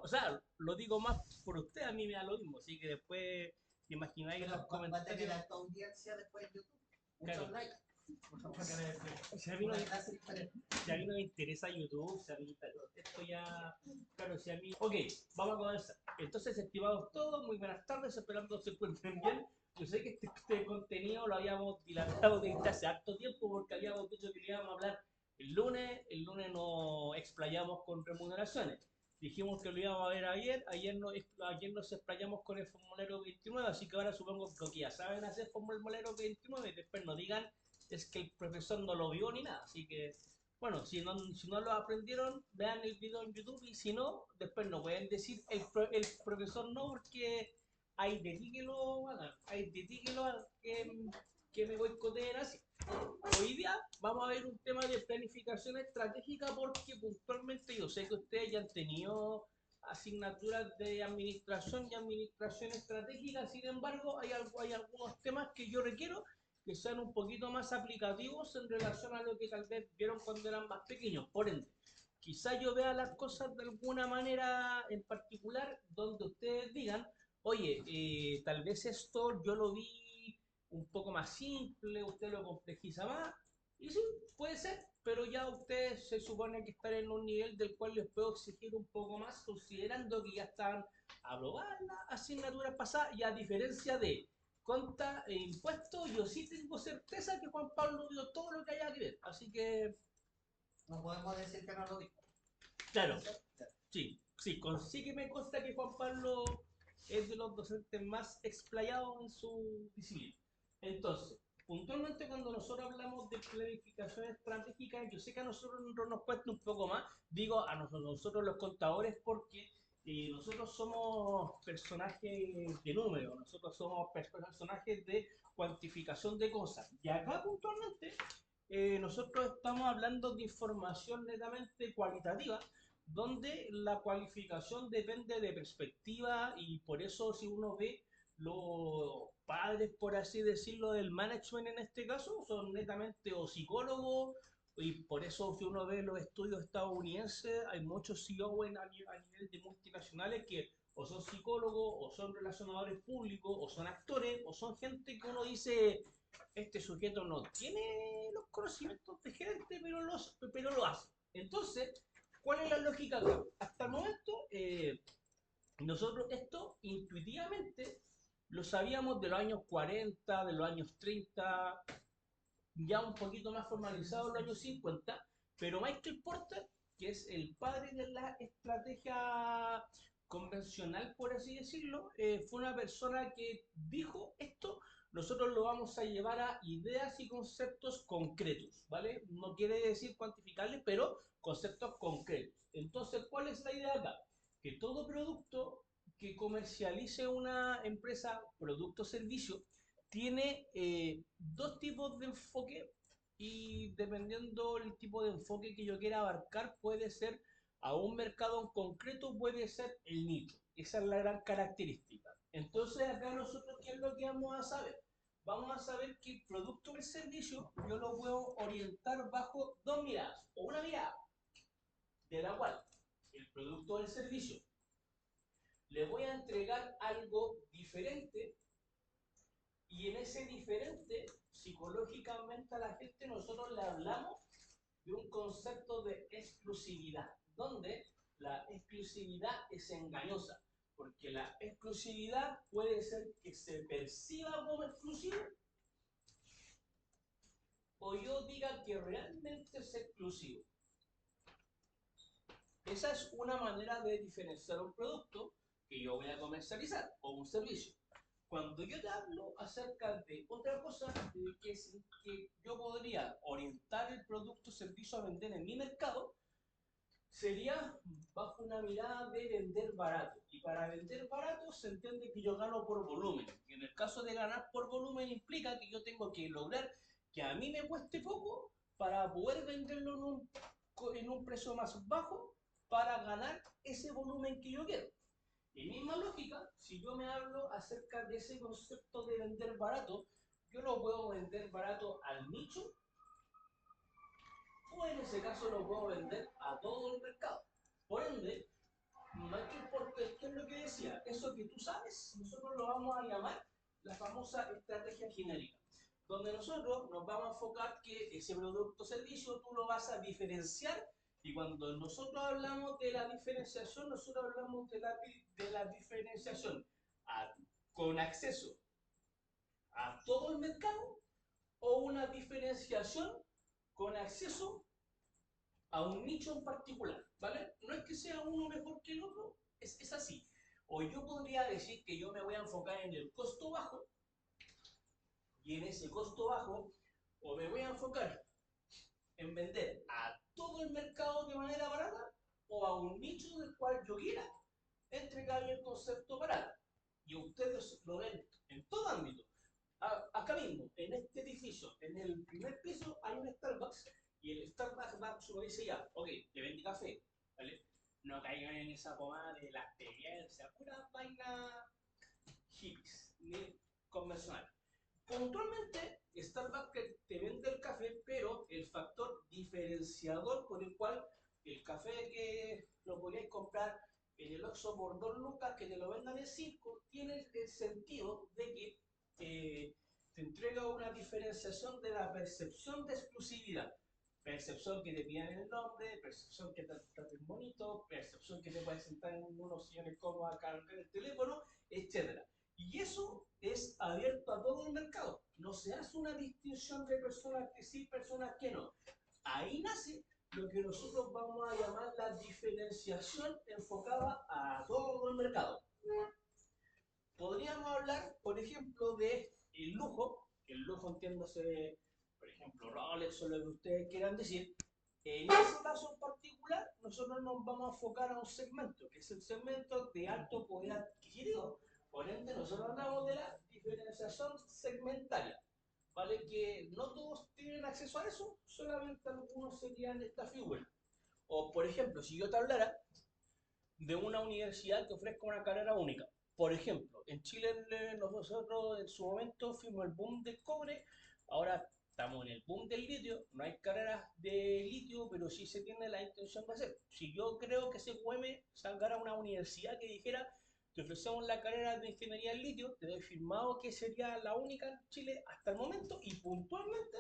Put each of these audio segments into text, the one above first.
o sea, lo digo más por usted, a mí me da lo mismo, así que después te imagináis en los Pero va a tener comentarios. alta audiencia después en YouTube. Muchos Claro, likes. si a mí no Una me, clase diferente. si a mí no me interesa YouTube, si a mí, claro, esto ya, claro, si a mí... Ok, vamos a comenzar. Entonces, estimados todos, muy buenas tardes, esperando que se encuentren bien. Yo sé que este contenido lo habíamos dilatado desde hace harto tiempo porque habíamos dicho que le íbamos a hablar el lunes nos explayamos con remuneraciones. Dijimos que lo íbamos a ver ayer nos explayamos con el formulario 29, así que ahora supongo que ya saben hacer formulario 29, después no digan es que el profesor no lo vio ni nada, así que bueno, si no lo aprendieron, vean el video en YouTube y si no, después no pueden decir el profesor no porque hay de ti que lo hagan, hay de ti que me boicoteen así. Hoy día vamos a ver un tema de planificación estratégica porque puntualmente yo sé que ustedes ya han tenido asignaturas de administración y administración estratégica, sin embargo hay algunos temas que yo requiero que sean un poquito más aplicativos en relación a lo que tal vez vieron cuando eran más pequeños. Por ende, quizá yo vea las cosas de alguna manera en particular donde ustedes digan, oye, tal vez esto yo lo vi un poco más simple, usted lo complejiza más, y sí, puede ser, pero ya ustedes se supone que están en un nivel del cual les puedo exigir un poco más, considerando que ya están aprobadas las asignaturas pasadas, y a diferencia de conta e impuestos, yo sí tengo certeza que Juan Pablo vio todo lo que haya que ver. Así que, No podemos decir que no lo dijo. claro, ¿Puede ser? Ya. sí, sí, sí que me consta que Juan Pablo es de los docentes más explayados en su disciplina. Entonces, puntualmente cuando nosotros hablamos de planificación estratégica, yo sé que a nosotros nos cuesta un poco más, digo a nosotros los contadores porque nosotros somos personajes de números, nosotros somos personajes de cuantificación de cosas. Y acá puntualmente nosotros estamos hablando de información netamente cualitativa, donde la cualificación depende de perspectiva y por eso si uno ve los padres, por así decirlo, del management en este caso, son netamente o psicólogos y por eso si uno ve los estudios estadounidenses, hay muchos CEO a nivel de multinacionales que o son psicólogos, o son relacionadores públicos, o son actores, o son gente que uno dice, este sujeto no tiene los conocimientos de gerente, pero lo hace. Entonces, ¿cuál es la lógica acá? Hasta el momento, nosotros esto intuitivamente lo sabíamos de los años 40, de los años 30, ya un poquito más formalizado en los años 50, pero Michael Porter, que es el padre de la estrategia convencional, por así decirlo, fue una persona que dijo esto, nosotros lo vamos a llevar a ideas y conceptos concretos, ¿vale? No quiere decir cuantificables, pero conceptos concretos. Entonces, ¿cuál es la idea acá? Que todo producto que comercialice una empresa, producto o servicio, tiene dos tipos de enfoque y dependiendo del tipo de enfoque que yo quiera abarcar, puede ser a un mercado en concreto, puede ser el nicho. Esa es la gran característica. Entonces acá nosotros, ¿qué es lo que vamos a saber? Vamos a saber que el producto o el servicio yo lo puedo orientar bajo dos miradas, o una mirada, de la cual el producto o el servicio le voy a entregar algo diferente y en ese diferente, psicológicamente a la gente nosotros le hablamos de un concepto de exclusividad, donde la exclusividad es engañosa, porque la exclusividad puede ser que se perciba como exclusivo o yo diga que realmente es exclusivo. Esa es una manera de diferenciar un producto que yo voy a comercializar o un servicio. Cuando yo te hablo acerca de otra cosa, que yo podría orientar el producto o servicio a vender en mi mercado, sería bajo una mirada de vender barato. Y para vender barato se entiende que yo gano por volumen. Y en el caso de ganar por volumen implica que yo tengo que lograr que a mí me cueste poco para poder venderlo en un precio más bajo para ganar ese volumen que yo quiero. Y misma lógica, si yo me hablo acerca de ese concepto de vender barato, yo lo puedo vender barato al nicho o en ese caso lo puedo vender a todo el mercado. Por ende, Michael decía, eso que tú sabes, nosotros lo vamos a llamar la famosa estrategia genérica, donde nosotros nos vamos a enfocar que ese producto o servicio tú lo vas a diferenciar, y cuando nosotros hablamos de la diferenciación, nosotros hablamos de la diferenciación con acceso a todo el mercado o una diferenciación con acceso a un nicho en particular, ¿vale? No es que sea uno mejor que el otro, es así. O yo podría decir que yo me voy a enfocar en el costo bajo, y en ese costo bajo, o me voy a enfocar en vender a todo el mercado de manera barata, o a un nicho del cual yo quiera entregarle el concepto barato. Y ustedes lo ven en todo ámbito. Acá mismo, en este edificio, en el primer piso, hay un Starbucks, y el Starbucks uno dice ya, ok, le vende café, ¿vale? No caigan en esa pomada de la experiencia, pura vaina hippies, ni convencional. Puntualmente, Starbucks te vende el café, pero el factor diferenciador por el cual el café que lo podríais comprar en el Oxxo por 2 lucas, que te lo vendan en 5, tiene el sentido de que te entrega una diferenciación de la percepción de exclusividad. Percepción que te pidan el nombre, percepción que te traten bonito, percepción que te puedes sentar en unos sillones cómodos a cargar el teléfono, etc. Y eso es abierto a todo el mercado. No se hace una distinción de personas que sí, personas que no. Ahí nace lo que nosotros vamos a llamar la diferenciación enfocada a todo el mercado. Podríamos hablar, por ejemplo, de el lujo, entiéndase, por ejemplo, Rolex o lo que ustedes quieran decir. En ese caso en particular, nosotros nos vamos a enfocar a un segmento, que es el segmento de alto poder adquisitivo. Por ende, nosotros hablamos de la diferenciación segmentaria, ¿vale? Que no todos tienen acceso a eso, solamente algunos serían esta figura. O, por ejemplo, si yo te hablara de una universidad que ofrezca una carrera única. Por ejemplo, en Chile nosotros en su momento fuimos el boom del cobre, ahora estamos en el boom del litio, no hay carreras de litio, pero sí se tiene la intención de hacer. Si yo creo que CQM salgara a una universidad que dijera, te ofrecemos la carrera de ingeniería en litio, te doy firmado que sería la única en Chile hasta el momento, y puntualmente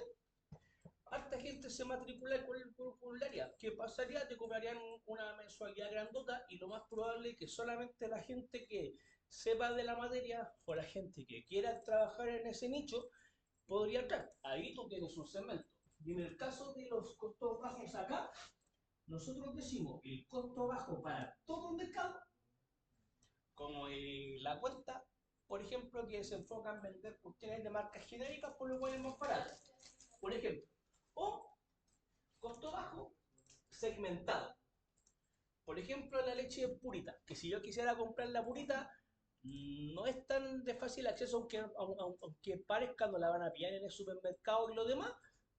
harta gente se matricula con el curricularia. ¿Qué pasaría? Te cobrarían una mensualidad grandota, y lo más probable es que solamente la gente que sepa de la materia o la gente que quiera trabajar en ese nicho podría entrar. Ahí tú tienes un segmento. Y en el caso de los costos bajos acá, nosotros decimos el costo bajo para todo el mercado, como la cuenta, por ejemplo, que se enfoca en vender cuestiones de marcas genéricas por lo cual es más barato. Por ejemplo, o costo bajo segmentado. Por ejemplo, la leche purita, que si yo quisiera comprar la purita, no es tan de fácil acceso, aunque parezca, no la van a pillar en el supermercado, y lo demás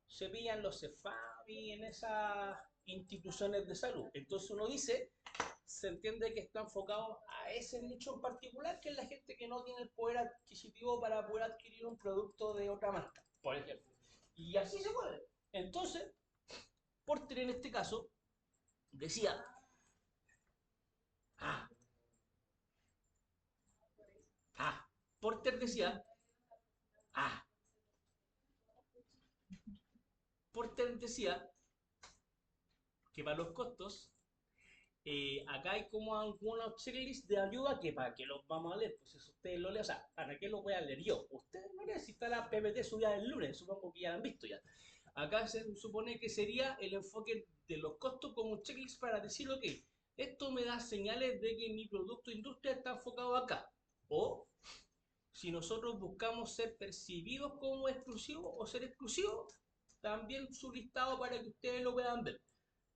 se pillan los Cefavi en esas instituciones de salud. Entonces uno dice, se entiende que está enfocado a ese nicho en particular, que es la gente que no tiene el poder adquisitivo para poder adquirir un producto de otra marca, por ejemplo. Y así se puede. Entonces, Porter en este caso decía, ah, Porter decía, ah, Porter decía que para los costos, acá hay como algunos checklists de ayuda que para qué los vamos a leer, pues si ustedes lo leen, o sea, ¿para qué lo voy a leer yo? Ustedes no necesitan la PPT subida el lunes, supongo que ya la han visto ya. Acá se supone que sería el enfoque de los costos como un checklist para decir, ok, esto me da señales de que mi producto industria está enfocado acá. O si nosotros buscamos ser percibidos como exclusivos o ser exclusivos, también su listado para que ustedes lo puedan ver.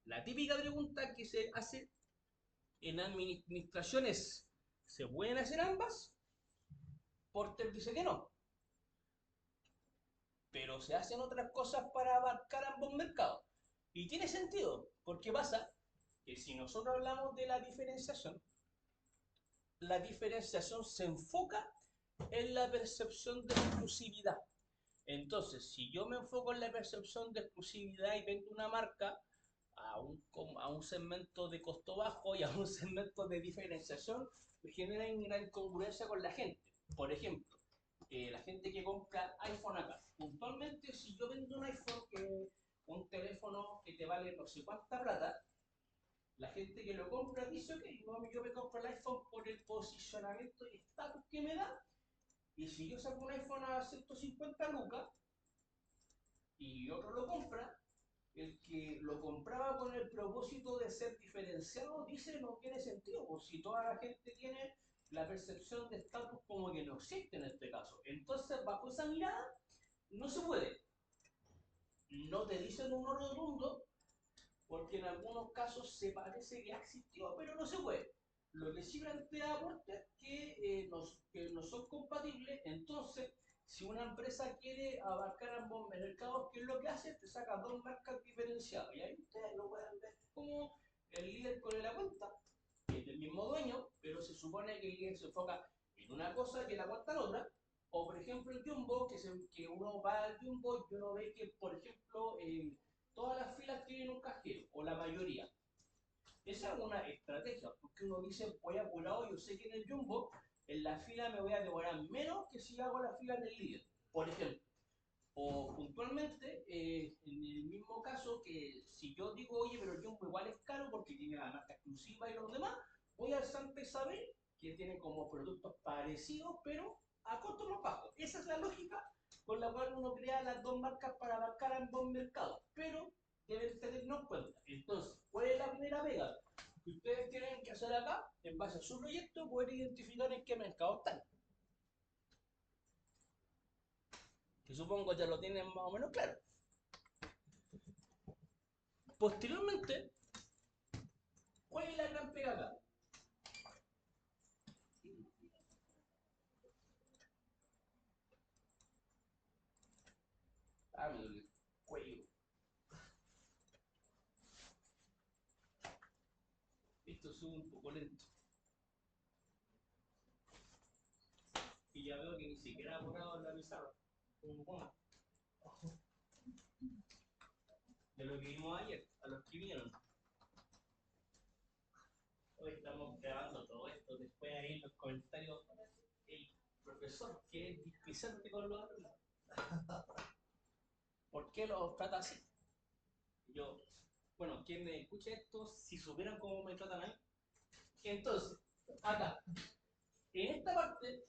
La típica pregunta que se hace en administraciones, ¿se pueden hacer ambas? Porter dice que no, pero se hacen otras cosas para abarcar ambos mercados. Y tiene sentido, porque pasa que si nosotros hablamos de la diferenciación se enfoca en la percepción de exclusividad. Entonces, si yo me enfoco en la percepción de exclusividad y vendo una marca a un segmento de costo bajo y a un segmento de diferenciación, me genera una incongruencia con la gente. Por ejemplo, la gente que compra iPhone acá, puntualmente si yo vendo un iPhone, un teléfono que te vale no sé cuánta plata, la gente que lo compra dice, ok, no, yo me compro el iPhone por el posicionamiento y estatus que me da, y si yo saco un iPhone a 150 lucas y otro lo compra, el que lo compraba con el propósito de ser diferenciado dice no tiene sentido, pues si toda la gente tiene la percepción de estatus como que no existe en este caso. Entonces, bajo esa mirada, no se puede. No te dicen un oro rotundo, porque en algunos casos se parece que ha existido, pero no se puede. Lo que sí plantea aporte que no son compatibles, entonces, si una empresa quiere abarcar ambos mercados, ¿qué es lo que hace? Te saca dos marcas diferenciadas. Y ahí ustedes lo pueden ver como el líder con la cuenta, que es del mismo dueño, pero se supone que el líder se enfoca en una cosa que la cuenta en otra. O por ejemplo el Jumbo, que uno va al Jumbo y uno ve que, por ejemplo, todas las filas tienen un cajero, o la mayoría. Esa es una estrategia, porque uno dice, voy apurado, yo sé que en el Jumbo, en la fila me voy a demorar menos que si hago la fila en el líder, por ejemplo. O puntualmente, en el mismo caso, que si yo digo, oye, pero el Jumbo igual es caro porque tiene la marca exclusiva y los demás, voy al Santa Isabel, que tiene como productos parecidos, pero a costo más bajo. Esa es la lógica con la cual uno crea las dos marcas para abarcar ambos mercados, pero deben tenernos en cuenta. Entonces, ¿cuál es la primera pega que ustedes tienen que hacer acá? En base a su proyecto, poder identificar en qué mercado están. Que supongo ya lo tienen más o menos claro. Posteriormente, ¿cuál es la gran pega acá? Ah, me duele el cuello. Esto sube un poco lento. Y ya veo que ni siquiera ha borrado en la pizarra. Bueno, de lo que vimos ayer, a los que vieron. Hoy estamos grabando todo esto, después ahí en los comentarios el profesor que es displicente con los alumnos. ¿Por qué los trata así? Yo, bueno, quien me escuche esto, si supieran cómo me tratan a mí. Entonces, acá, en esta parte,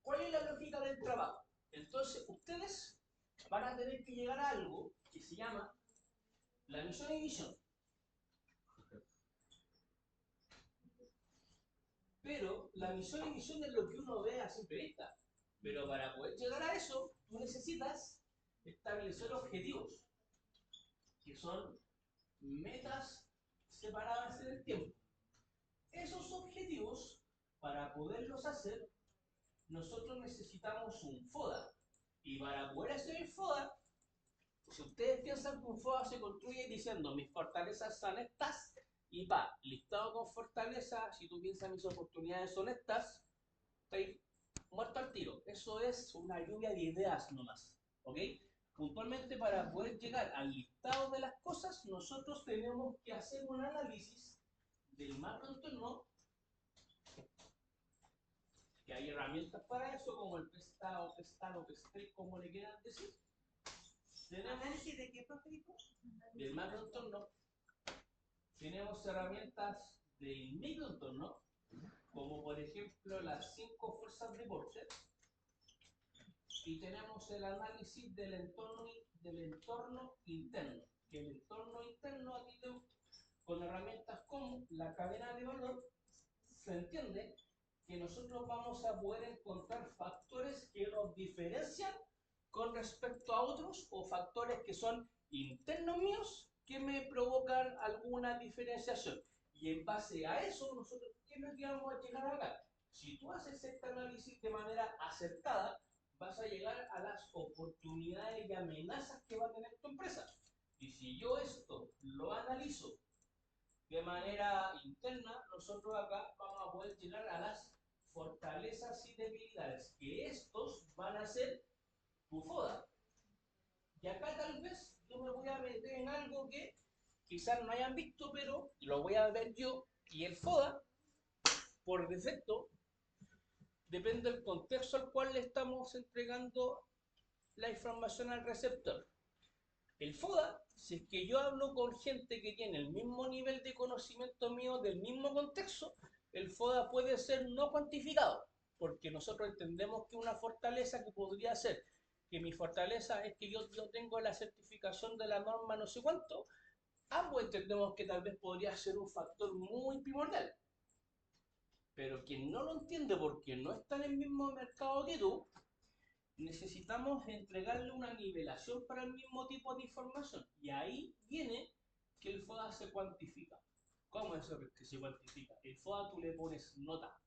¿cuál es la lógica del trabajo? Entonces, ustedes van a tener que llegar a algo que se llama la misión y visión. Pero la misión y visión es lo que uno ve a simple vista. Pero para poder llegar a eso, tú necesitas establecer objetivos, que son metas separadas en el tiempo. Esos objetivos, para poderlos hacer, nosotros necesitamos un FODA. Y para poder hacer el FODA, si ustedes piensan que un FODA se construye diciendo mis fortalezas son estas, y listado con fortaleza, si tú piensas mis oportunidades son estas, estoy muerto al tiro. Eso es una lluvia de ideas nomás, ¿ok? Puntualmente para poder llegar al listado de las cosas, nosotros tenemos que hacer un análisis del macroentorno, que hay herramientas para eso, como el PESTA, PESTAN, PESTRIC, como le quieran decir. ¿Análisis de qué, profesor? Del macroentorno. Tenemos herramientas del microentorno, como por ejemplo las 5 fuerzas de Porter, y tenemos el análisis del entorno interno, que el entorno interno aquí con herramientas como la cadena de valor se entiende que nosotros vamos a poder encontrar factores que nos diferencian con respecto a otros o factores que son internos míos que me provocan alguna diferenciación. Y en base a eso, nosotros, ¿qué es lo que vamos a llegar acá? Si tú haces este análisis de manera acertada, vas a llegar a las oportunidades y amenazas que va a tener tu empresa. Y si yo esto lo analizo de manera interna, nosotros acá vamos a poder llegar a las fortalezas y debilidades, que estos van a ser tu FODA. Y acá tal vez yo me voy a meter en algo que quizás no hayan visto, pero lo voy a ver yo, y el FODA, por defecto, depende del contexto al cual le estamos entregando la información al receptor. El FODA, si es que yo hablo con gente que tiene el mismo nivel de conocimiento mío del mismo contexto, el FODA puede ser no cuantificado, porque nosotros entendemos que una fortaleza que podría ser, que mi fortaleza es que yo tengo la certificación de la norma no sé cuánto, ambos entendemos que tal vez podría ser un factor muy primordial. Pero quien no lo entiende porque no está en el mismo mercado que tú, necesitamos entregarle una nivelación para el mismo tipo de información. Y ahí viene que el FODA se cuantifica. ¿Cómo es eso que se cuantifica? El FODA tú le pones nota.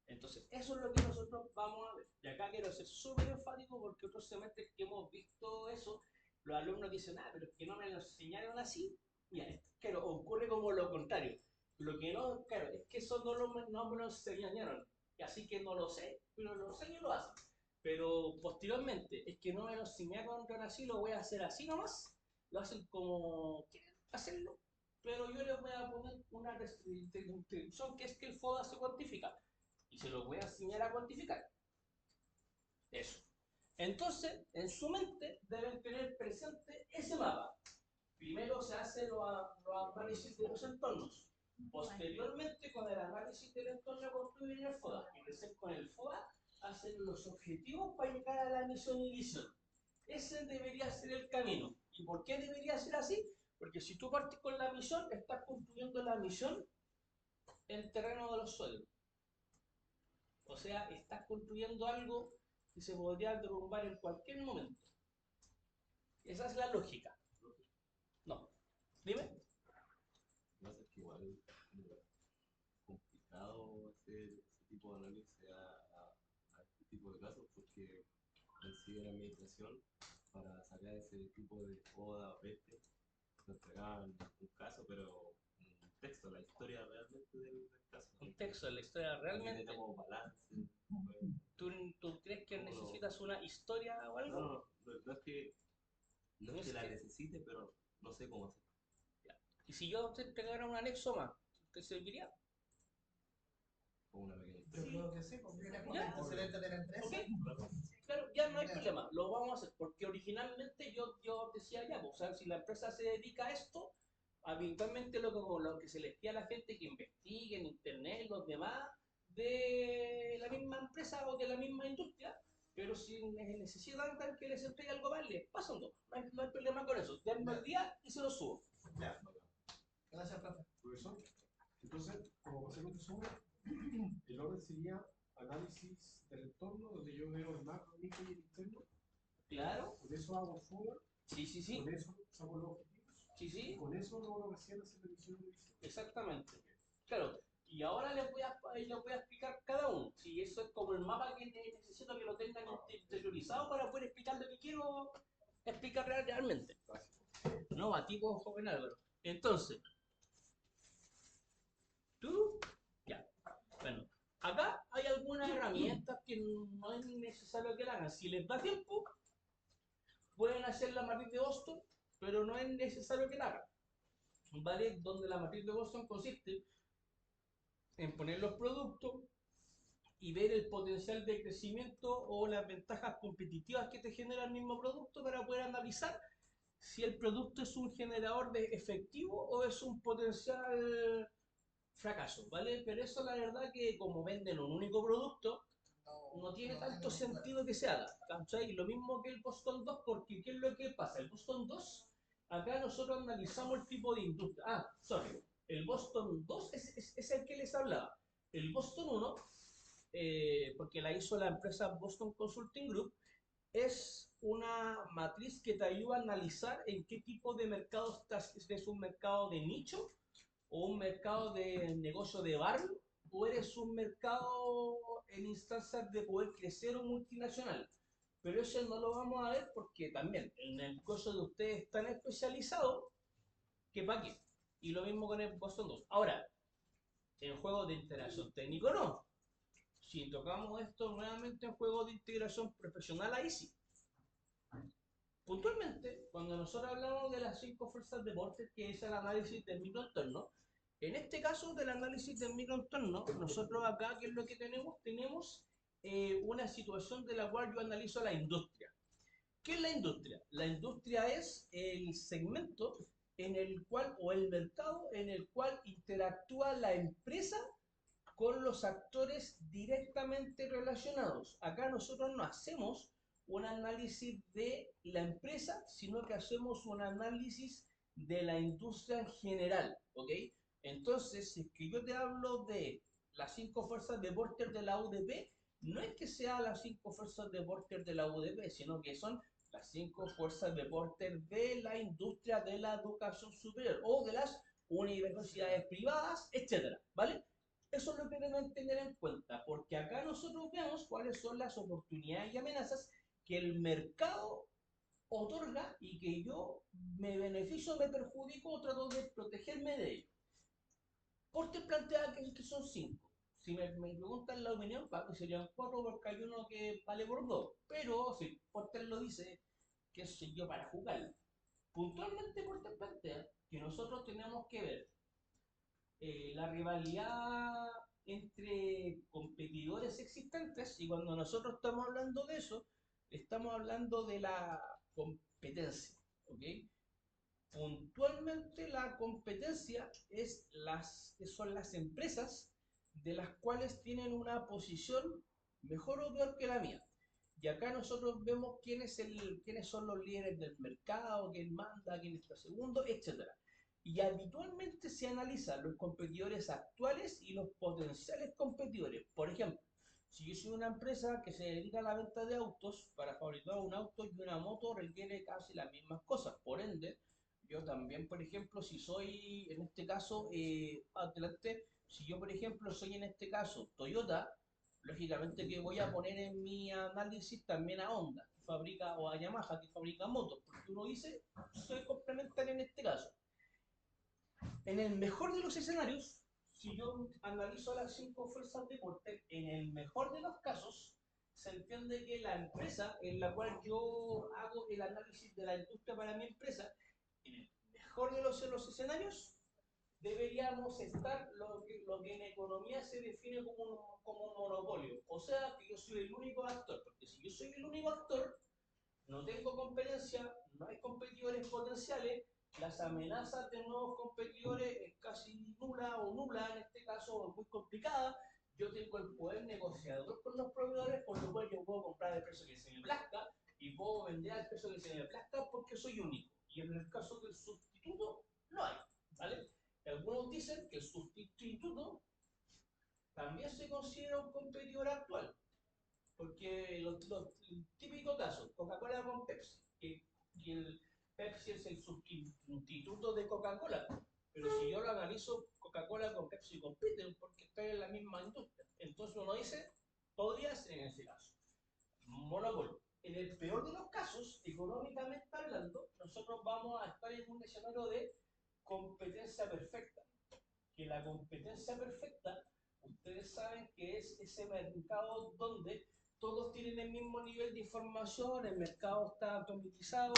Entonces, eso es lo que nosotros vamos a ver. Y acá quiero ser súper enfático porque otros semestres que hemos visto eso, los alumnos dicen, pero es que no me lo enseñaron así. Mira, claro, ocurre como lo contrario. Lo que no, claro, es que eso no me lo enseñaron. Y así que no lo sé, pero los años lo hacen. Pero posteriormente, es que no me lo enseñaron así, lo voy a hacer así nomás. Lo hacen como quieren hacerlo. Pero yo les voy a poner una restricción que es que el FODA se cuantifica y se lo voy a enseñar a cuantificar. Eso. Entonces, en su mente deben tener presente ese mapa. Primero se hace los análisis de los entornos. Posteriormente, con el análisis del entorno construyen el FODA. Y recién con el FODA hacen los objetivos para llegar a la misión y visión. Ese debería ser el camino. ¿Y por qué debería ser así? Porque si tú partes con la misión, estás construyendo la misión en terreno de los suelos. O sea, estás construyendo algo que se podría derrumbar en cualquier momento. Esa es la lógica. No. Dime. No sé, es que igual es complicado hacer ese tipo de análisis a este tipo de casos porque en sí en la administración, para sacar ese tipo de poda o peste, nos entregaban un caso, pero un texto, la historia realmente del caso. Un texto, la historia realmente. Tenemos balance. ¿Tú crees que necesitas una historia o algo? No es que, no es que la necesite, pero no sé cómo hacer. ¿Y si yo te entregara un anexo más, te serviría? Como una pequeña Yo historia. creo que sí, porque viene con el antecedente de la empresa. ¿Ok? Claro, ya no hay problema, lo vamos a hacer, porque originalmente yo decía ya, pues, o sea, si la empresa se dedica a esto, habitualmente lo que se les pide a la gente que investigue en internet, los demás, de la misma empresa o de la misma industria, pero si necesitan que les entregue algo más, les pasan dos, no hay problema con eso, denme el día y se lo subo. Ya. Gracias, profe. Profesor, entonces, como para hacer un resumen, el orden sería análisis del entorno, donde yo veo el macro, el micro y el interno. Claro, Con eso hago FODA, sí, con eso saco los objetivos, y sí, con eso logro recién hacer la misión de visión. exactamente. Claro, y ahora les voy a explicar cada uno. Si eso es como el mapa que necesito que lo tengan interiorizado para poder explicar lo que quiero explicar realmente. Gracias. No, a ti, pues, joven Álvaro. Entonces, tú, ya. Bueno, acá hay algunas herramientas que no es necesario que la hagan. Si les da tiempo, pueden hacer la matriz de Boston, pero no es necesario que la hagan. ¿Vale? Donde la matriz de Boston consiste en poner los productos y ver el potencial de crecimiento o las ventajas competitivas que te genera el mismo producto para poder analizar si el producto es un generador de efectivo o es un potencial fracaso, ¿vale? Pero eso la verdad que como venden un único producto, no tiene tanto sentido que se haga, ¿cachai? Lo mismo que el Boston 2, porque ¿qué es lo que pasa? El Boston 2, acá nosotros analizamos el tipo de industria. Sorry, el Boston 2 es el que les hablaba. El Boston 1, porque la hizo la empresa Boston Consulting Group, es una matriz que te ayuda a analizar en qué tipo de mercado estás, si es un mercado de nicho o un mercado de negocio de barrio o eres un mercado en instancias de poder crecer o multinacional. Pero eso no lo vamos a ver porque también en el caso de ustedes están especializados que para qué. Y lo mismo con el Boston 2. Ahora, en juegos de integración técnico no. Si tocamos esto nuevamente en juegos de integración profesional, ahí sí. Puntualmente, cuando nosotros hablamos de las 5 fuerzas de Porter, que es el análisis del microentorno, en este caso del análisis del microentorno, nosotros acá, ¿qué es lo que tenemos? Tenemos una situación de la cual yo analizo la industria. ¿Qué es la industria? La industria es el segmento en el cual, o el mercado en el cual interactúa la empresa con los actores directamente relacionados. Acá nosotros no hacemos un análisis de la empresa, sino que hacemos un análisis de la industria en general, ¿ok? Entonces, si es que yo te hablo de las 5 fuerzas de Porter de la UDP, no es que sean las 5 fuerzas de Porter de la UDP, sino que son las 5 fuerzas de Porter de la industria de la educación superior o de las universidades privadas, etcétera, ¿vale? Eso es lo que deben tener en cuenta, porque acá nosotros vemos cuáles son las oportunidades y amenazas que el mercado otorga y que yo me beneficio, me perjudico o trato de protegerme de ello. Porter plantea que son 5. Si me preguntan la opinión, para que serían 4 porque hay uno que vale por 2. Pero si Porter lo dice, qué sé yo, para jugar. Puntualmente Porter plantea que nosotros tenemos que ver la rivalidad entre competidores existentes, y cuando nosotros estamos hablando de eso, estamos hablando de la competencia, ¿ok? Puntualmente la competencia son las empresas de las cuales tienen una posición mejor o peor que la mía. Y acá nosotros vemos quiénes son los líderes del mercado, quién manda, quién está segundo, etc. Y habitualmente se analizan los competidores actuales y los potenciales competidores. Por ejemplo, si yo soy una empresa que se dedica a la venta de autos, para fabricar un auto y una moto requiere casi las mismas cosas. Por ende, yo también, por ejemplo, si soy, en este caso, adelante, si yo, por ejemplo, soy en este caso Toyota, lógicamente que voy a poner en mi análisis también a Honda, que fabrica, o a Yamaha, que fabrica motos, porque uno dice, soy complementario en este caso. En el mejor de los escenarios, si yo analizo las 5 fuerzas de Porter, en el mejor de los casos, se entiende que la empresa en la cual yo hago el análisis de la industria para mi empresa, en el mejor de los escenarios, deberíamos estar lo que en economía se define como un monopolio. O sea, que yo soy el único actor, porque si yo soy el único actor, no tengo competencia, no hay competidores potenciales, las amenazas de nuevos competidores es casi nula o nula, en este caso muy complicada. Yo tengo el poder negociador con los proveedores, por lo cual yo puedo comprar el precio que se me plazca y puedo vender al precio que se me plazca porque soy único. Y en el caso del sustituto, no hay, ¿vale? Algunos dicen que el sustituto también se considera un competidor actual, porque los típicos casos, Coca-Cola con Pepsi, que el Pepsi es el sustituto de Coca-Cola, pero si yo lo analizo, Coca-Cola con Pepsi compiten porque están en la misma industria. Entonces uno dice, podría ser en ese caso. Monopolio. En el peor de los casos, económicamente hablando, nosotros vamos a estar en un escenario de competencia perfecta. Que la competencia perfecta, ustedes saben que es ese mercado donde todos tienen el mismo nivel de información, el mercado está automatizado,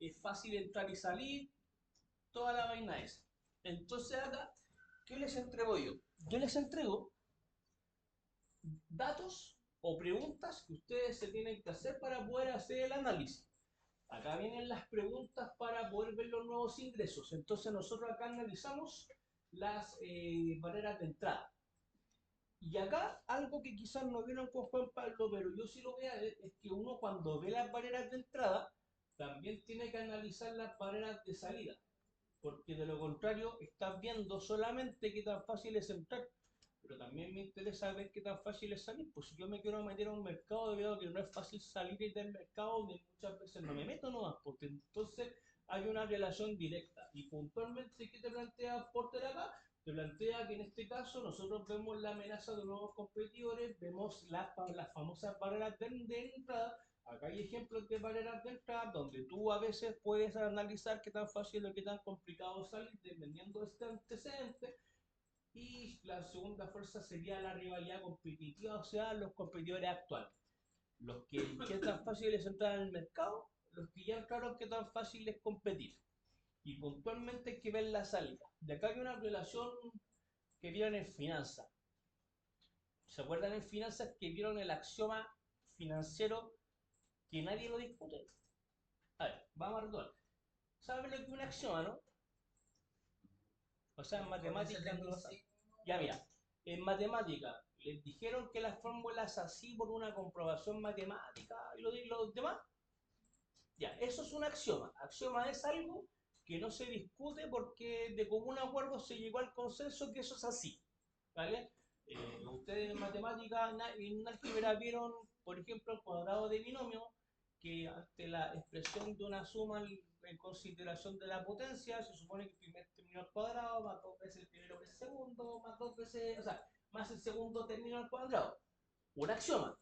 es fácil entrar y salir, toda la vaina esa. Entonces acá, ¿qué les entrego yo? Yo les entrego datos o preguntas que ustedes se tienen que hacer para poder hacer el análisis. Acá vienen las preguntas para poder ver los nuevos ingresos. Entonces nosotros acá analizamos las barreras de entrada. Y acá algo que quizás no vieron con Juan Pablo, pero yo sí lo veo, es que uno cuando ve las barreras de entrada, también tiene que analizar las barreras de salida. Porque de lo contrario, estás viendo solamente qué tan fácil es entrar, pero también me interesa ver qué tan fácil es salir. Pues si yo me quiero meter a un mercado, veo que no es fácil salir del mercado, donde muchas veces no me meto nomás, porque entonces hay una relación directa. Y puntualmente, ¿qué te plantea Porter acá? Te plantea que en este caso nosotros vemos la amenaza de nuevos competidores, vemos las famosas barreras de entrada. Acá hay ejemplos de barreras de entrada donde tú a veces puedes analizar qué tan fácil o qué tan complicado salir dependiendo de este antecedente. Y la segunda fuerza sería la rivalidad competitiva, o sea, los competidores actuales. Qué tan fácil es entrar en el mercado, los que ya claro que tan fácil es competir. Y puntualmente hay que ver la salida. De acá hay una relación que vieron en finanzas. ¿Se acuerdan en finanzas que vieron el axioma financiero que nadie lo discute? A ver, vamos a retomar. ¿Saben lo que es un axioma, no? O sea, en matemáticas no lo saben. Ya mira, en matemática les dijeron que las fórmulas así por una comprobación matemática y lo demás. Ya, eso es un axioma. Axioma es algo que no se discute porque de común acuerdo se llegó al consenso que eso es así. ¿Vale? Ustedes en matemática, en álgebra vieron, por ejemplo, el cuadrado de binomio, que ante la expresión de una suma en consideración de la potencia, se supone que el primer término al cuadrado más dos veces el primero que el segundo, más dos veces, o sea, más el segundo término al cuadrado. Un axioma.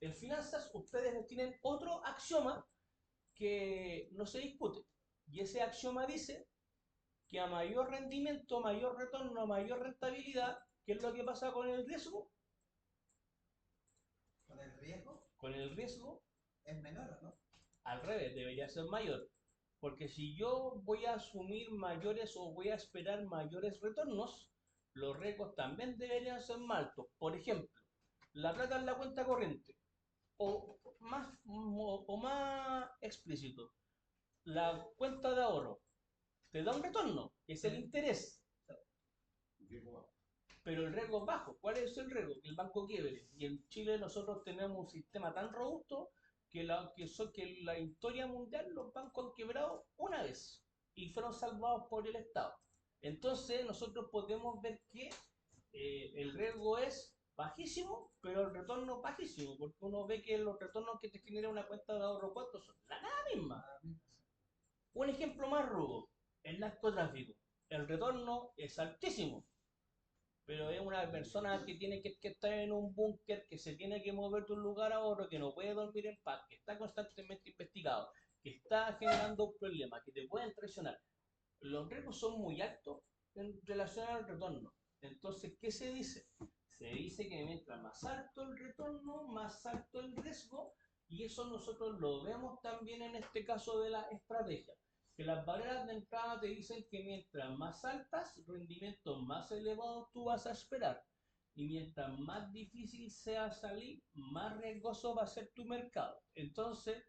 En finanzas ustedes tienen otro axioma que no se discute. Y ese axioma dice que a mayor rendimiento, mayor retorno, mayor rentabilidad, ¿qué es lo que pasa con el riesgo? Con el riesgo Con el riesgo, es menor, ¿o no? al revés, debería ser mayor. Porque si yo voy a asumir mayores o voy a esperar mayores retornos, los riesgos también deberían ser más altos. Por ejemplo, la plata en la cuenta corriente. O más explícito, la cuenta de ahorro te da un retorno, que es el interés, pero el riesgo es bajo. ¿Cuál es el riesgo? Que el banco quiebre. Y en Chile nosotros tenemos un sistema tan robusto que que la historia mundial los bancos han quebrado una vez y fueron salvados por el Estado. Entonces nosotros podemos ver que el riesgo es bajísimo, pero el retorno es bajísimo, porque uno ve que los retornos que te genera una cuenta de ahorro, ¿cuántos son? La nada misma. Un ejemplo más rudo, el narcotráfico. El retorno es altísimo, pero es una persona que tiene que estar en un búnker, que se tiene que mover de un lugar a otro, que no puede dormir en paz, que está constantemente investigado, que está generando problemas, que te pueden traicionar. Los riesgos son muy altos en relación al retorno. Entonces, ¿qué se dice? Se dice que mientras más alto el retorno, más alto el riesgo, y eso nosotros lo vemos también en este caso de la estrategia, que las barreras de entrada te dicen que mientras más altas, rendimientos más elevados tú vas a esperar, y mientras más difícil sea salir, más riesgoso va a ser tu mercado. Entonces,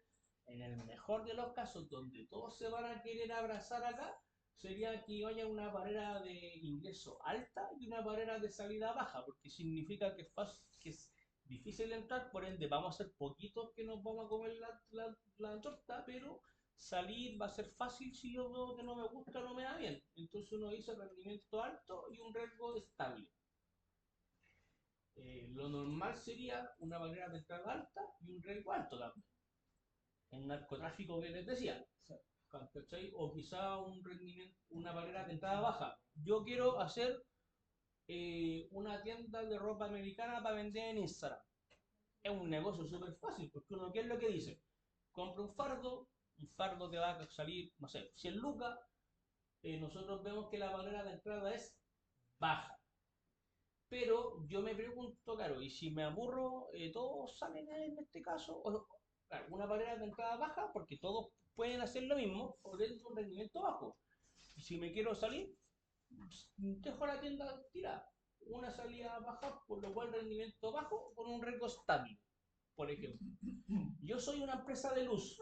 en el mejor de los casos, donde todos se van a querer abrazar acá, sería que haya una barrera de ingreso alta y una barrera de salida baja, porque significa que es difícil entrar, por ende vamos a ser poquitos que nos vamos a comer la torta, pero salir va a ser fácil si yo veo que no me gusta, no me da bien. Entonces uno dice rendimiento alto y un riesgo estable. Lo normal sería una barrera de entrada alta y un riesgo alto también. En narcotráfico que les decía, ¿cachai? O quizá un rendimiento, una barrera de entrada baja. Yo quiero hacer una tienda de ropa americana para vender en Instagram. Es un negocio súper fácil, porque uno, ¿qué es lo que dice? Compra un fardo te va a salir, no sé, 100 lucas, nosotros vemos que la barrera de entrada es baja. Pero yo me pregunto, claro, y si me aburro, todos salen en este caso, claro, una barrera de entrada baja, porque todos pueden hacer lo mismo, por ende un rendimiento bajo. Y si me quiero salir, dejo la tienda tirada. Una salida baja, por lo cual rendimiento bajo, con un riesgo estable, por ejemplo. Yo soy una empresa de luz.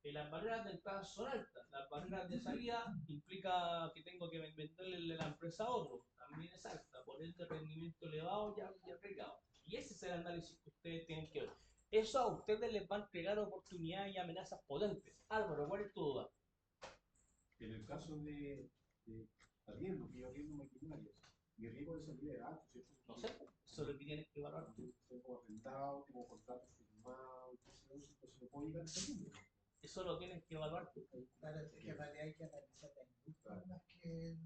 Las barreras de entrada son altas. Las barreras de salida implica que tengo que venderle la empresa a otro. También es alta. Por ende, rendimiento elevado ya arriesgado. Y ese es el análisis que ustedes tienen que ver. Eso a ustedes les va a entregar oportunidades y amenazas potentes. Álvaro, ¿cuál es tu duda? En el caso de arriendo, que yo arriendo maquinarias, mi riesgo de salida es alto, ¿cierto? No sé, eso es lo que tienes que evaluar. Tengo arrendado, tengo contratos firmados, entonces no puedo llegar a ese número. Eso lo tienes que evaluar tú. Claro, es que en realidad hay que analizar la industria más que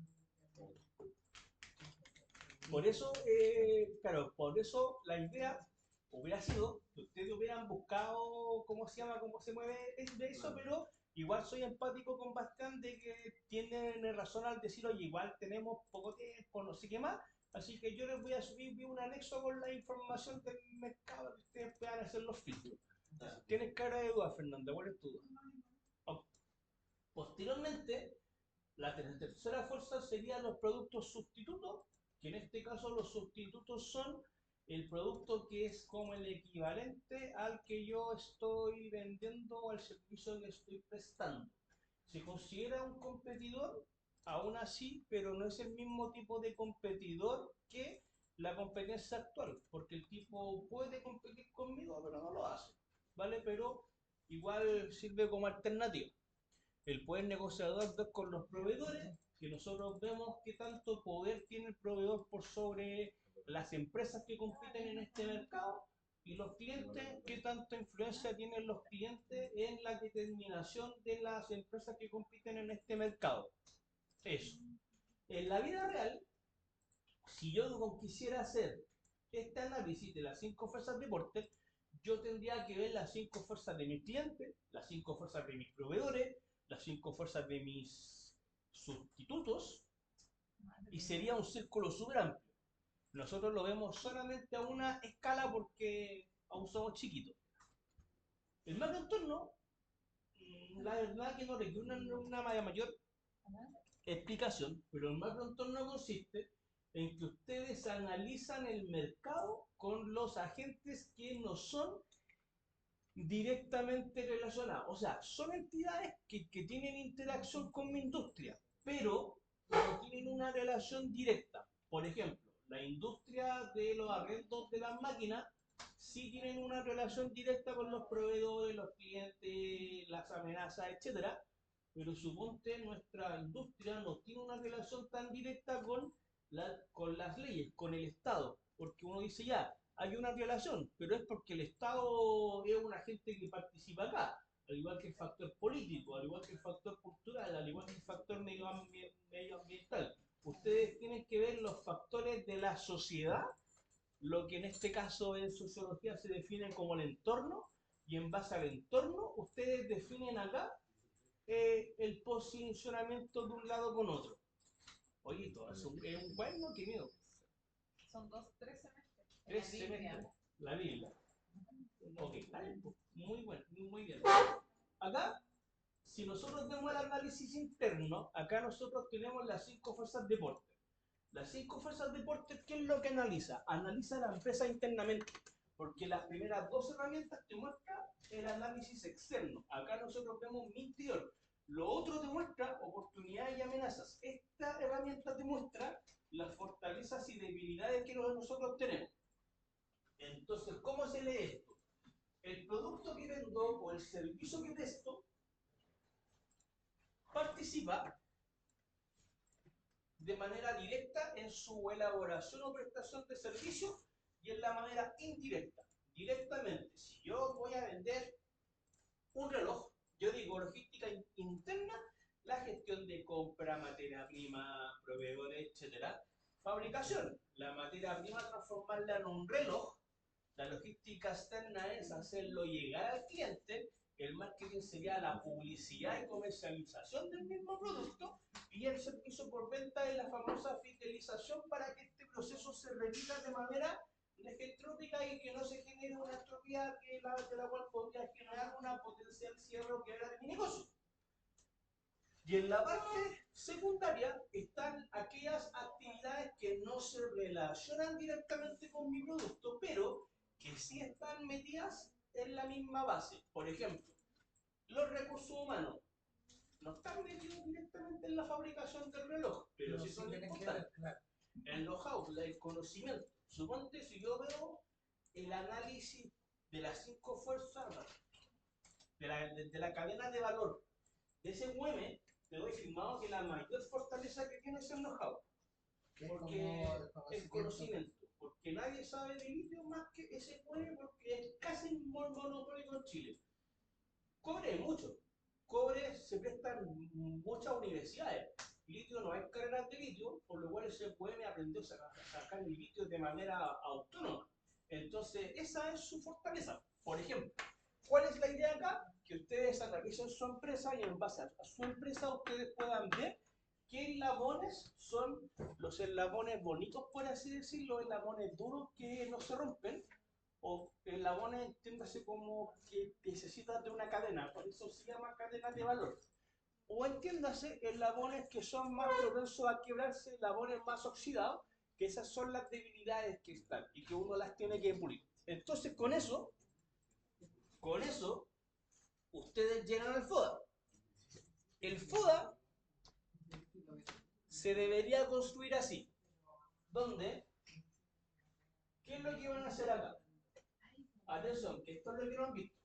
Por eso, claro, por eso la idea hubiera sido que ustedes hubieran buscado cómo se llama, cómo se mueve de eso, pero igual soy empático con Bastián de que tienen razón al decir, oye, igual tenemos poco tiempo, no sé qué más, así que yo les voy a subir un anexo con la información del mercado que ustedes puedan hacer los filtros. Tienes cara de duda, Fernanda, ¿cuál es tu duda? Posteriormente, la tercera fuerza serían los productos sustitutos, que en este caso los sustitutos son el producto que es como el equivalente al que yo estoy vendiendo o al servicio que estoy prestando. Se considera un competidor, aún así, pero no es el mismo tipo de competidor que la competencia actual, porque el tipo puede competir conmigo, pero no lo hace, ¿vale? Pero igual sirve como alternativa. El poder negociador con los proveedores, que nosotros vemos qué tanto poder tiene el proveedor por sobre las empresas que compiten en este mercado, y los clientes, qué tanta influencia tienen los clientes en la determinación de las empresas que compiten en este mercado. Eso. En la vida real, si yo quisiera hacer este análisis de las 5 fuerzas de Porter, yo tendría que ver las 5 fuerzas de mis clientes, las 5 fuerzas de mis proveedores, las 5 fuerzas de mis sustitutos, y sería un círculo súper amplio. Nosotros lo vemos solamente a una escala porque aún somos chiquitos. El macroentorno, la verdad que no requiere una mayor explicación, pero el macroentorno consiste en que ustedes analizan el mercado con los agentes que no son directamente relacionados. O sea, son entidades que tienen interacción con mi industria, pero no tienen una relación directa. Por ejemplo, la industria de los arrendos de las máquinas sí tienen una relación directa con los proveedores, los clientes, las amenazas, etcétera, pero suponte nuestra industria no tiene una relación tan directa con las leyes, con el Estado, porque uno dice ya, hay una relación, pero es porque el Estado es un agente que participa acá, al igual que el factor político, al igual que el factor cultural, al igual que el factor medioambiental. Ustedes tienen que ver los factores de la sociedad, lo que en este caso en sociología se define como el entorno, y en base al entorno ustedes definen acá el posicionamiento de un lado con otro. Oye, todo es un cuaderno, qué miedo. Son 3 semestres. En 3 la Biblia. semestres. La Biblia. Ok, muy bueno, muy bien. Acá, si nosotros vemos el análisis interno, acá nosotros tenemos las 5 fuerzas de Porter. Las 5 fuerzas de Porter, ¿qué es lo que analiza? Analiza la empresa internamente, porque las primeras 2 herramientas te muestran el análisis externo. Acá nosotros vemos mi interior. Lo otro te muestra oportunidades y amenazas. Esta herramienta te muestra las fortalezas y debilidades que nosotros tenemos. Entonces, ¿cómo se lee esto? El producto que vendo o el servicio que presto participa de manera directa en su elaboración o prestación de servicios y en la manera indirecta. Directamente, si yo voy a vender un reloj, yo digo logística interna, la gestión de compra, materia prima, proveedores, etcétera. Fabricación, la materia prima transformarla en un reloj. La logística externa es hacerlo llegar al cliente. El marketing sería la publicidad y comercialización del mismo producto, y el servicio por venta es la famosa fidelización para que este proceso se repita de manera entrópica y que no se genere una entropía de la cual podría generar una potencial cierre o quiebra de mi negocio. Y en la parte secundaria están aquellas actividades que no se relacionan directamente con mi producto, pero que sí están metidas en la misma base. Por ejemplo, los recursos humanos no están metidos directamente en la fabricación del reloj, pero sí son importantes. Claro. El know-how, el conocimiento. Suponte si yo veo el análisis de las 5 fuerzas de la cadena de valor de ese mueve, te doy firmado que la mayor fortaleza que tiene es el know-how. Porque el conocimiento, porque nadie sabe de litio más que ese mueve, porque es casi un monopólico en Chile. Cobre mucho. Cobre se presta en muchas universidades. Litio no hay carreras de litio, por lo cual ese puede aprender a sacar el litio de manera autónoma. Entonces, esa es su fortaleza. Por ejemplo, ¿cuál es la idea acá? Que ustedes analicen su empresa y en base a su empresa ustedes puedan ver qué eslabones son los eslabones bonitos, por así decirlo, eslabones duros que no se rompen, o eslabones, entiéndase como que necesitas de una cadena, por eso se llama cadena de valor. o entiéndase, eslabones que son más propensos a quebrarse, eslabones más oxidados, que esas son las debilidades que están y que uno las tiene que pulir. Entonces, con eso, ustedes llenan el FODA. El FODA se debería construir así, donde, ¿qué es lo que van a hacer acá? Atención, que esto es lo que no han visto.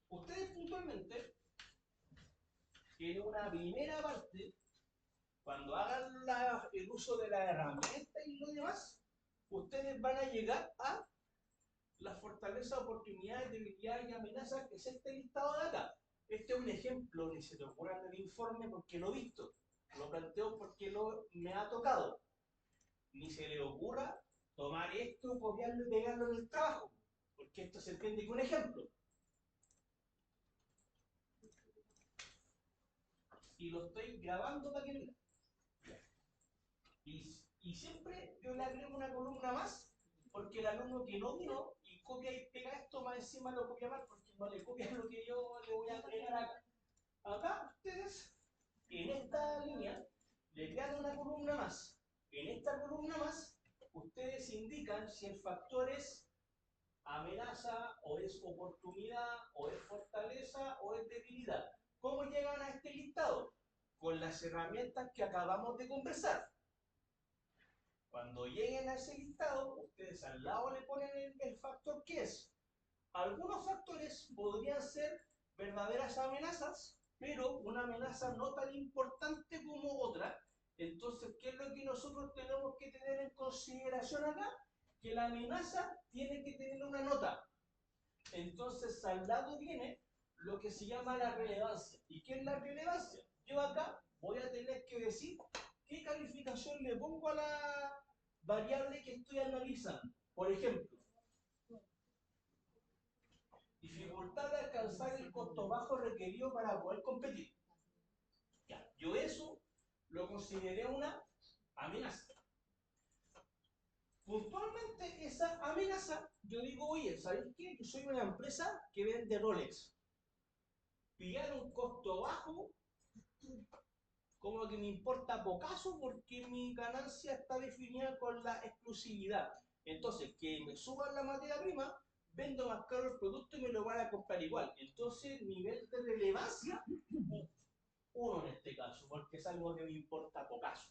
Ustedes puntualmente tienen una primera parte, cuando hagan el uso de la herramienta y lo demás, ustedes van a llegar a las fortalezas, oportunidades, debilidades y amenazas, que es este listado de acá. Este es un ejemplo, ni se te ocurra en el informe porque lo he visto, lo planteo porque me ha tocado. Ni se le ocurra tomar esto, copiarlo y pegarlo en el trabajo, porque esto se entiende como un ejemplo. Y lo estoy grabando para que vean. Y siempre yo le agrego una columna más, porque el alumno que no vino y copia y pega esto, más encima lo copia mal, porque no le copia lo que yo le voy a agregar acá. Acá ustedes, en esta línea, le crean una columna más. En esta columna más, ustedes indican si el factor es amenaza, o es oportunidad, o es fortaleza, o es debilidad. ¿Cómo llegan a este listado? Con las herramientas que acabamos de conversar. Cuando lleguen a ese listado, ustedes al lado le ponen el factor que es. Algunos factores podrían ser verdaderas amenazas, pero una amenaza no tan importante como otra. Entonces, ¿qué es lo que nosotros tenemos que tener en consideración acá? Que la amenaza tiene que tener una nota. Entonces, al lado viene lo que se llama la relevancia. ¿Y qué es la relevancia? Yo acá voy a tener que decir qué calificación le pongo a la variable que estoy analizando. Por ejemplo, dificultad de alcanzar el costo bajo requerido para poder competir. Ya, yo eso lo consideré una amenaza. Puntualmente esa amenaza, yo digo, oye, ¿sabéis qué? Yo soy una empresa que vende Rolex. Pillar un costo bajo, como que me importa pocaso, porque mi ganancia está definida con la exclusividad. Entonces, que me suban la materia prima, vendo más caro el producto y me lo van a comprar igual. Entonces, nivel de relevancia, uno en este caso, porque es algo que me importa pocaso.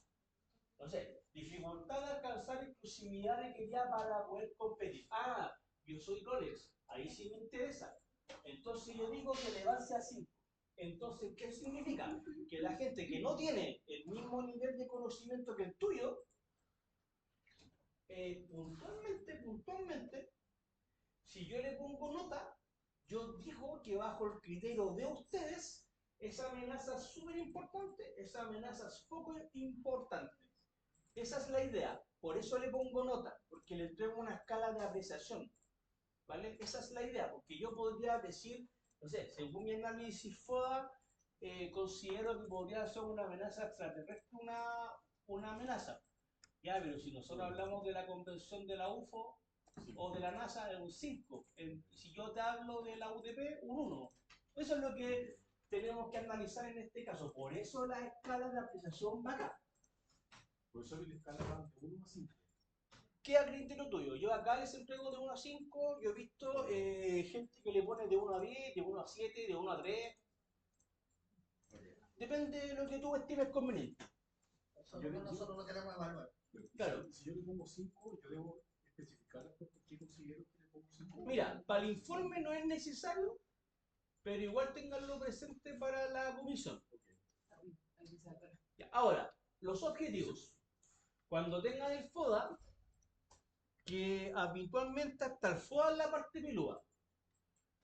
Entonces, dificultad de alcanzar exclusividad requerida para poder competir. Ah, yo soy Rolex, ahí sí me interesa. Entonces yo digo que relevancia a 5. Entonces, ¿qué significa? Que la gente que no tiene el mismo nivel de conocimiento que el tuyo, puntualmente, si yo le pongo nota, yo digo que bajo el criterio de ustedes, esa amenaza es súper importante, esa amenaza es poco importante. Esa es la idea. Por eso le pongo nota, porque le entrego una escala de apreciación. ¿Vale? Esa es la idea, porque yo podría decir, no sé, según mi análisis FODA, considero que podría ser una amenaza extraterrestre una amenaza. Ya, pero si nosotros hablamos de la convención de la UFO o de la NASA, es un 5. Si yo te hablo de la UDP, un 1. Eso es lo que tenemos que analizar en este caso. Por eso la escala de apreciación va acá. Por eso la escala va de 1 a 5. ¿Qué al criterio tuyo? Yo acá les entrego de 1 a 5, yo he visto gente que le pone de 1 a 10, de 1 a 7, de 1 a 3. Depende de lo que tú estimes conveniente. Nosotros no queremos evaluar. Claro. Si yo le pongo 5, yo debo especificar las cosas que considero que le pongo 5. Mira, para el informe no es necesario, pero igual tenganlo presente para la comisión. Ya, ahora, los objetivos. Cuando tengan el FODA, que habitualmente hasta el FODA es la parte pelúa.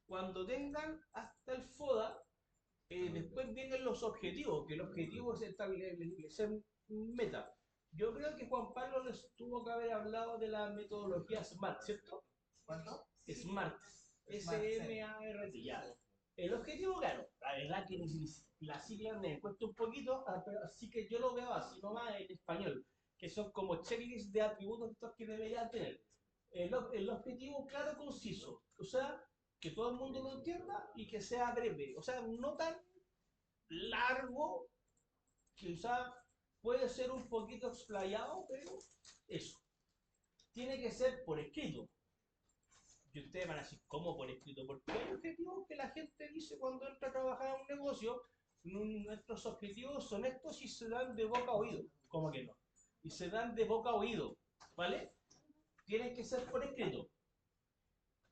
Cuando tengan hasta el FODA, después vienen los objetivos, que el objetivo es establecer meta. Yo creo que Juan Pablo les tuvo que haber hablado de la metodología SMART, ¿cierto? ¿Cuánto? SMART. S-M-A-R-T. Ya. El objetivo, claro, la verdad que la sigla me cuesta un poquito, así que yo lo veo así nomás en español, que son como checklists de atributos que deberían tener. El objetivo claro, conciso, o sea, que todo el mundo lo entienda y que sea breve, o sea, no tan largo, quizá puede ser un poquito explayado, pero eso. Tiene que ser por escrito. Y ustedes van a decir, ¿cómo por escrito? Porque hay objetivos que la gente dice cuando entra a trabajar en un negocio. Nuestros objetivos son estos y se dan de boca a oído. ¿Cómo que no? Y se dan de boca a oído, ¿vale? Tienen que ser por escrito.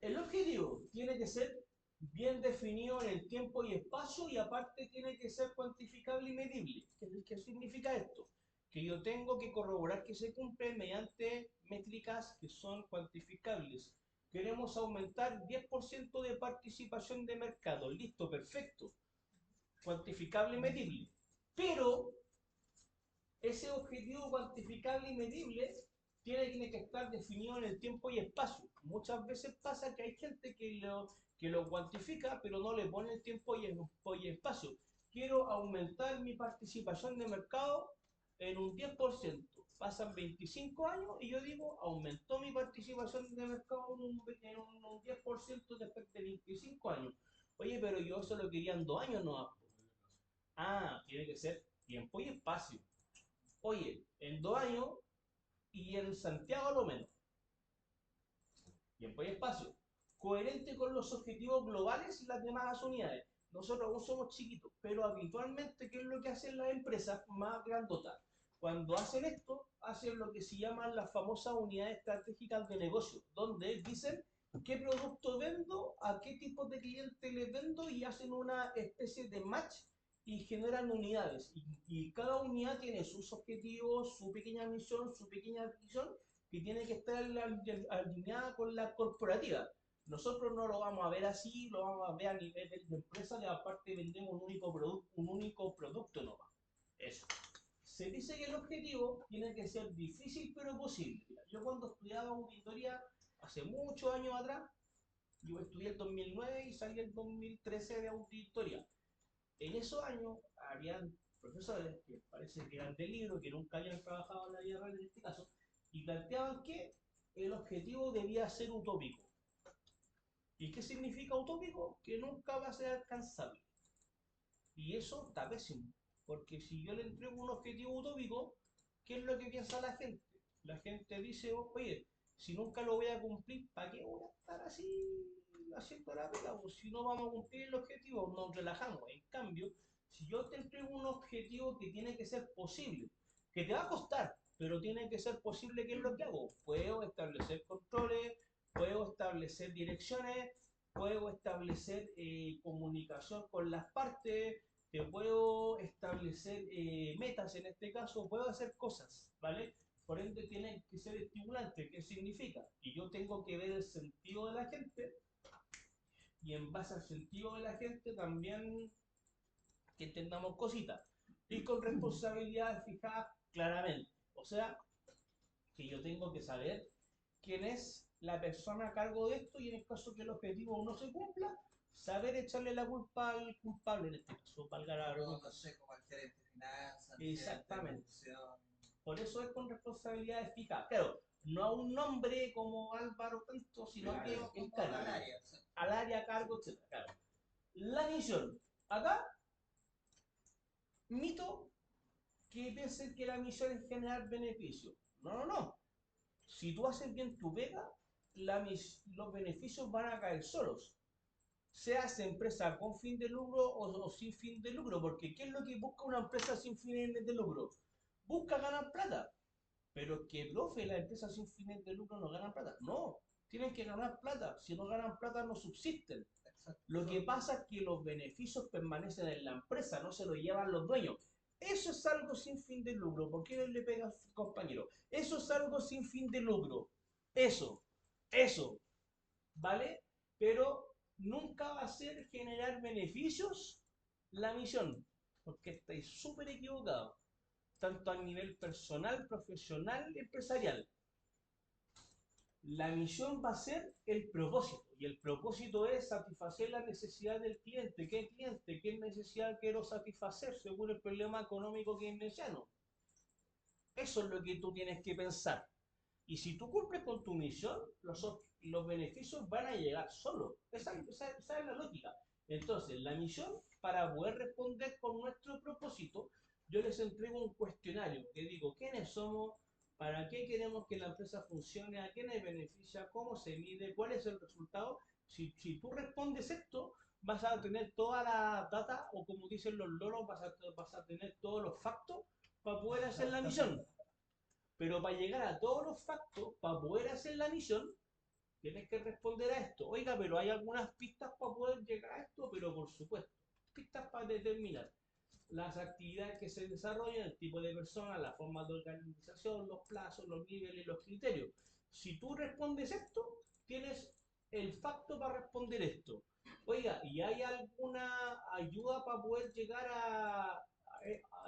El objetivo tiene que ser bien definido en el tiempo y espacio y aparte tiene que ser cuantificable y medible. ¿Qué significa esto? Que yo tengo que corroborar que se cumple mediante métricas que son cuantificables. Queremos aumentar 10% de participación de mercado. Listo, perfecto. Cuantificable y medible. Pero ese objetivo cuantificable y medible tiene que estar definido en el tiempo y espacio. Muchas veces pasa que hay gente que lo cuantifica, pero no le pone el tiempo y espacio. Quiero aumentar mi participación de mercado en un 10%. Pasan 25 años y yo digo, aumentó mi participación de mercado en un 10% después de 25 años. Oye, pero yo eso lo quería en 2 años, no. Ah, tiene que ser tiempo y espacio. Oye, en 2 años y en Santiago lo menos. Tiempo y espacio. Coherente con los objetivos globales y las demás unidades. Nosotros aún somos chiquitos, pero habitualmente, ¿qué es lo que hacen las empresas más grandotas? Cuando hacen esto, hacen lo que se llaman las famosas unidades estratégicas de negocio, donde dicen qué producto vendo, a qué tipo de cliente les vendo y hacen una especie de match y generan unidades. Y cada unidad tiene sus objetivos, su pequeña misión, su pequeña visión, que tiene que estar alineada con la corporativa. Nosotros no lo vamos a ver así, lo vamos a ver a nivel de empresa, que aparte vendemos un único producto nomás. Eso. Se dice que el objetivo tiene que ser difícil pero posible. Yo cuando estudiaba auditoría, hace muchos años atrás, yo estudié el 2009 y salí el 2013 de auditoría. En esos años habían profesores que parece que eran del libro, que nunca habían trabajado en la vida real en este caso, y planteaban que el objetivo debía ser utópico. ¿Y qué significa utópico? Que nunca va a ser alcanzable. Y eso está pésimo, porque si yo le entrego un objetivo utópico, ¿qué es lo que piensa la gente? La gente dice, oye, si nunca lo voy a cumplir, ¿para qué voy a estar así haciendo la pega? Pues si no vamos a cumplir el objetivo, nos relajamos. En cambio, si yo te entrego un objetivo que tiene que ser posible, que te va a costar, pero tiene que ser posible, ¿qué es lo que hago? Puedo establecer controles, puedo establecer direcciones, puedo establecer comunicación con las partes, te puedo establecer metas en este caso, puedo hacer cosas, ¿vale? Por ende tiene que ser estimulante. ¿Qué significa? Que yo tengo que ver el sentido de la gente y en base al sentido de la gente también que entendamos cositas y con responsabilidades fijadas claramente. O sea, que yo tengo que saber quién es la persona a cargo de esto y en el caso que el objetivo no se cumpla, saber echarle la culpa al culpable en este caso, valga la redundancia. No sé, como el gerente de finanzas, Exactamente. gerente de producción. Por eso es con responsabilidades fijas. Claro, no a un nombre como Álvaro tanto, sino que el cargo. Al área, a cargo, etc. Claro. La misión. Acá, mito que piensen que la misión es generar beneficios. No, no, no. Si tú haces bien tu pega, los beneficios van a caer solos. Seas empresa con fin de lucro o sin fin de lucro, porque ¿qué es lo que busca una empresa sin fines de lucro? Busca ganar plata. Pero que, profe, las empresas sin fines de lucro no ganan plata. No, tienen que ganar plata. Si no ganan plata, no subsisten. Lo que pasa es que los beneficios permanecen en la empresa, no se los llevan los dueños. Eso es algo sin fin de lucro. ¿Por qué no le pega a su compañero? Eso es algo sin fin de lucro. Eso, ¿vale? Pero nunca va a ser generar beneficios la misión, porque estáis súper equivocados, tanto a nivel personal, profesional, empresarial. La misión va a ser el propósito, y el propósito es satisfacer la necesidad del cliente. ¿Qué cliente? ¿Qué necesidad quiero satisfacer según el problema económico keynesiano? Eso es lo que tú tienes que pensar. Y si tú cumples con tu misión, los beneficios van a llegar solos. Esa es la lógica. Entonces, la misión para poder responder con nuestro propósito, yo les entrego un cuestionario que digo quiénes somos, para qué queremos que la empresa funcione, a quién le beneficia, cómo se mide, cuál es el resultado. Si tú respondes esto, vas a tener toda la data, o como dicen los lolos, vas a tener todos los factos para poder hacer la misión. Pero para llegar a todos los factos, para poder hacer la misión, tienes que responder a esto. Oiga, pero hay algunas pistas para poder llegar a esto, pero por supuesto, pistas para determinar las actividades que se desarrollan, el tipo de persona, la forma de organización, los plazos, los niveles, los criterios. Si tú respondes esto, tienes el facto para responder esto. Oiga, ¿y hay alguna ayuda para poder llegar a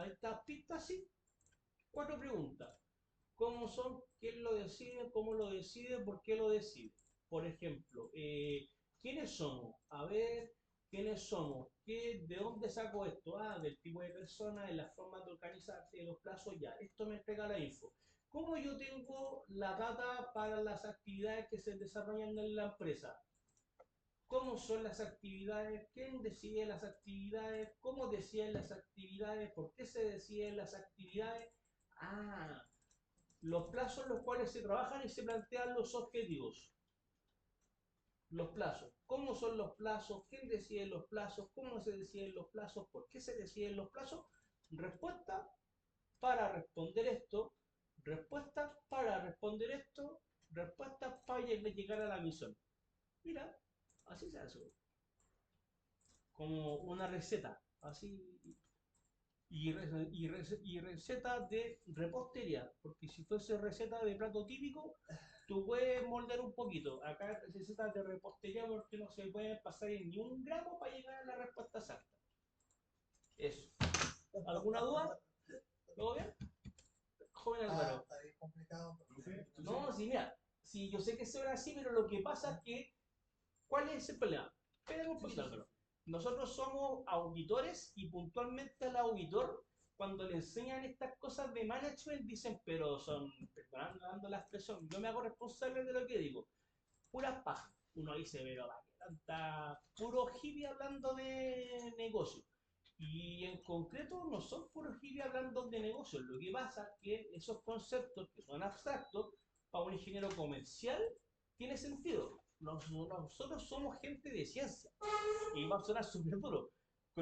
estas pistas? Sí. 4 preguntas. ¿Cómo son? ¿Quién lo decide? ¿Cómo lo decide? ¿Por qué lo decide? Por ejemplo, ¿quiénes somos? A ver, ¿quiénes somos? ¿De dónde saco esto? Ah, del tipo de persona, de las formas de organizarse, de los plazos, ya. Esto me entrega la info. ¿Cómo yo tengo la data para las actividades que se desarrollan en la empresa? ¿Cómo son las actividades? ¿Quién decide las actividades? ¿Cómo deciden las actividades? ¿Por qué se deciden las actividades? Ah, los plazos en los cuales se trabajan y se plantean los objetivos. Los plazos. ¿Cómo son los plazos? ¿Quién decide los plazos? ¿Cómo se deciden los plazos? ¿Por qué se deciden los plazos? Respuesta para responder esto. Respuesta para responder esto. Respuesta para llegar a la misión. Mira, así se hace. Como una receta. Así. Y receta de repostería, porque si fuese receta de plato típico, tú puedes moldear un poquito. Acá es receta de repostería porque no se puede pasar en ni un gramo para llegar a la respuesta exacta. Eso. ¿Alguna duda? ¿Todo bien? Joven Álvaro. Está bien complicado. No, sí, mira, sí, yo sé que eso era así, pero lo que pasa es que, ¿cuál es el problema? Espérame un poquito, Álvaro. Nosotros somos auditores y puntualmente al auditor, cuando le enseñan estas cosas de management, dicen, pero son, perdonando la expresión, yo me hago responsable de lo que digo. Puras pajas. Uno dice, pero va, que tanta puro hippie hablando de negocio. Y en concreto no son puros hippie hablando de negocios. Lo que pasa es que esos conceptos que son abstractos, para un ingeniero comercial, tiene sentido. Nosotros somos gente de ciencia y va a sonar súper duro.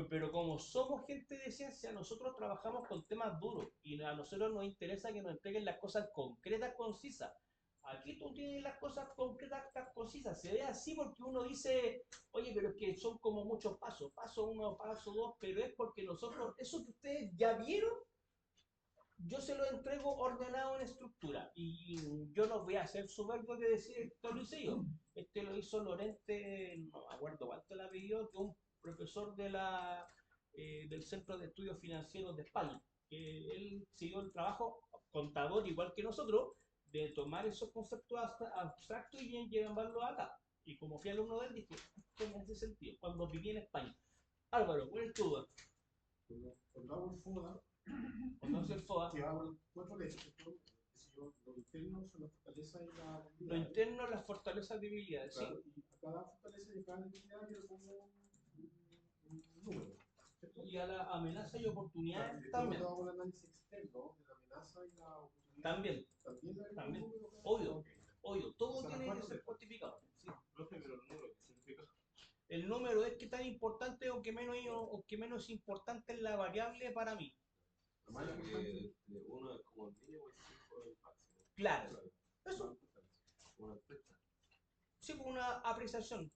Pero como somos gente de ciencia, nosotros trabajamos con temas duros y a nosotros nos interesa que nos entreguen las cosas concretas, concisas. Aquí tú tienes las cosas concretas, concisas. Se ve así porque uno dice, oye, pero es que son como muchos pasos. Paso uno, paso dos, pero es porque nosotros, eso que ustedes ya vieron, yo se lo entrego ordenado en estructura. Y yo no voy a hacer soberbio de decir esto lo hice yo. Este lo hizo Lorente, no me acuerdo cuánto la pidió, que un profesor del Centro de Estudios Financieros de España. Que él siguió el trabajo, contador igual que nosotros, de tomar esos conceptos abstractos y bien llevarlos acá. Y como fui alumno de él, dije, esto me hace sentido, cuando viví en España. Álvaro, ¿cuál es tu duda? Cuando hago el FODA, Entonces el FOA. que hago 4 leyes, lo interno son la fortaleza y la Lo debilidad. interno, las fortalezas y debilidades, Claro, ¿sí? y a cada fortaleza y a cada debilidad yo le pongo un número. ¿Cierto? Y a la amenaza y oportunidades Claro, y después también. cuando hago el análisis externo de la amenaza y la oportunidad, También, también le agrego también. un número. Obvio. Ok. Obvio, todo O sea, tiene que ¿cuánto ser te- cuantificado. Sí. Profe, pero el número, ¿qué significa? El número es que tan importante o que menos importante es la variable para mí. O sea, que uno es como el mínimo y 5 es el máximo. Claro. Eso, Una encuesta. sí, con una apreciación.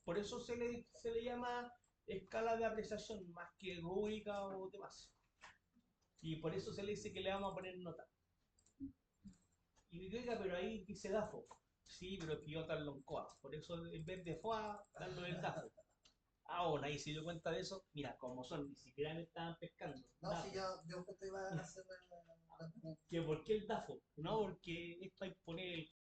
Por eso se le llama escala de apreciación, más que rúbrica o demás. Y por eso se le dice que le vamos a poner nota. Y me diga, pero ahí dice DAFO. Sí, pero es que yo darlo en COA. Por eso en vez de FOA, darlo en DAFO. Ah, o nadie se dio cuenta de eso. Mira, como son, ni siquiera me estaban pescando. No, DAFO. si yo justo iba a hacer la ¿Que por qué el DAFO? No, porque esto hay que poner el